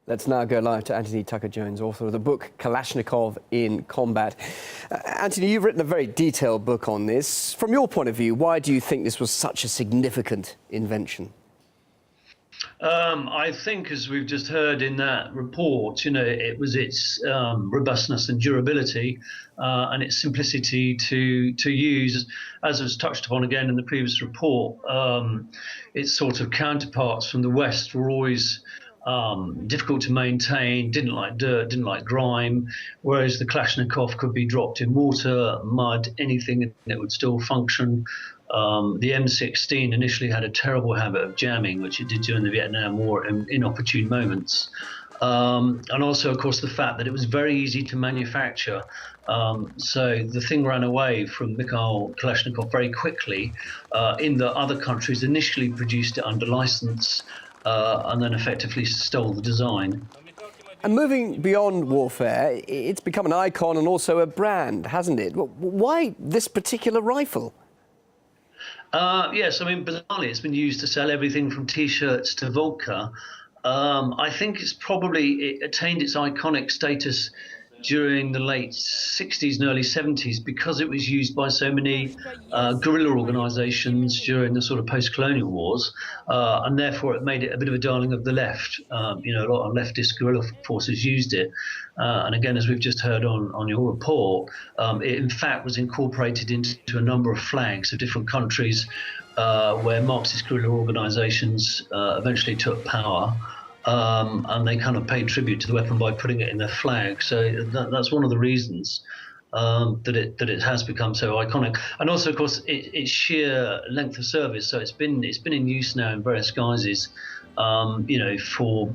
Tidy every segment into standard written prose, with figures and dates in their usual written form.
Let's now go live to Anthony Tucker-Jones, author of the book Kalashnikov in Combat. Anthony, you've written a very detailed book on this. From your point of view, why do you think this was such a significant invention? I think, as we've just heard in that report, it was its robustness and durability and its simplicity to use, as was touched upon again in the previous report. Its sort of counterparts from the West were always difficult to maintain, didn't like dirt, didn't like grime, whereas the Kalashnikov could be dropped in water, mud, anything, and it would still function. The M16 initially had a terrible habit of jamming, which it did during the Vietnam War in inopportune moments. And also, of course, the fact that it was very easy to manufacture. So the thing ran away from Mikhail Kalashnikov very quickly in that other countries initially produced it under license and then effectively stole the design. And moving beyond warfare, it's become an icon and also a brand, hasn't it? Why this particular rifle? Yes, I mean, bizarrely, it's been used to sell everything from T-shirts to vodka. I think it attained its iconic status during the late 60s and early 70s because it was used by so many guerrilla organizations during the sort of post-colonial wars, and therefore it made it a bit of a darling of the left. A lot of leftist guerrilla forces used it. And again, as we've just heard on your report, it in fact was incorporated into a number of flags of different countries where Marxist guerrilla organizations eventually took power. And they kind of paid tribute to the weapon by putting it in their flag. So that's one of the reasons that it has become so iconic. And also, of course, its sheer length of service. So it's been in use now in various guises, for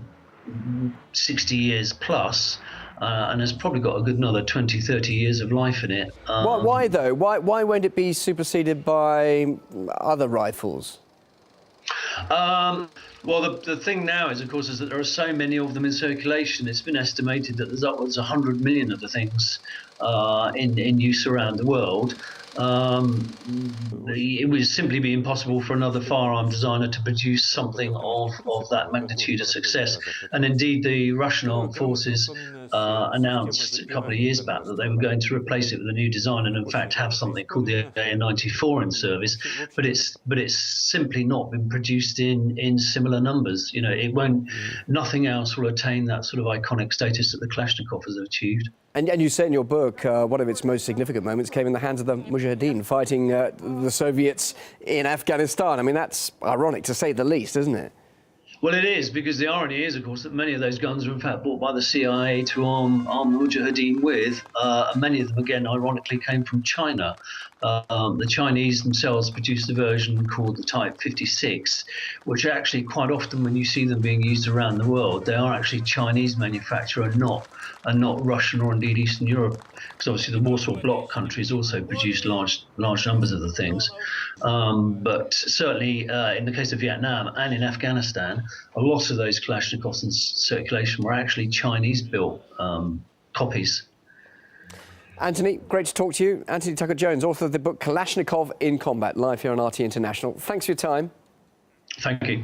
60 years plus. And has probably got a good another 20, 30 years of life in it. Why though? Why won't it be superseded by other rifles? Well, the thing now is, of course, is that there are so many of them in circulation. It's been estimated that there's upwards of 100 million of the things in use around the world. It would simply be impossible for another firearm designer to produce something of that magnitude of success. And indeed, the Russian armed forces announced a couple of years back that they were going to replace it with a new design and in fact have something called the AN-94 in service, but it's simply not been produced in similar numbers. It won't. Nothing else will attain that sort of iconic status that the Kalashnikov has achieved. And you say in your book, one of its most significant moments came in the hands of the Mujahideen fighting the Soviets in Afghanistan. I mean, that's ironic to say the least, isn't it? Well, it is, because the irony is, of course, that many of those guns were in fact bought by the CIA to arm the Mujahideen with. And many of them, again, ironically, came from China. The Chinese themselves produced a version called the Type 56, which actually quite often when you see them being used around the world, they are actually Chinese manufacture and not Russian or indeed Eastern Europe, because obviously the Warsaw Bloc countries also produced large numbers of the things. But certainly in the case of Vietnam and in Afghanistan, a lot of those Kalashnikovs in circulation were actually Chinese-built copies. Anthony, great to talk to you. Anthony Tucker-Jones, author of the book Kalashnikov in Combat, live here on RT International. Thanks for your time. Thank you.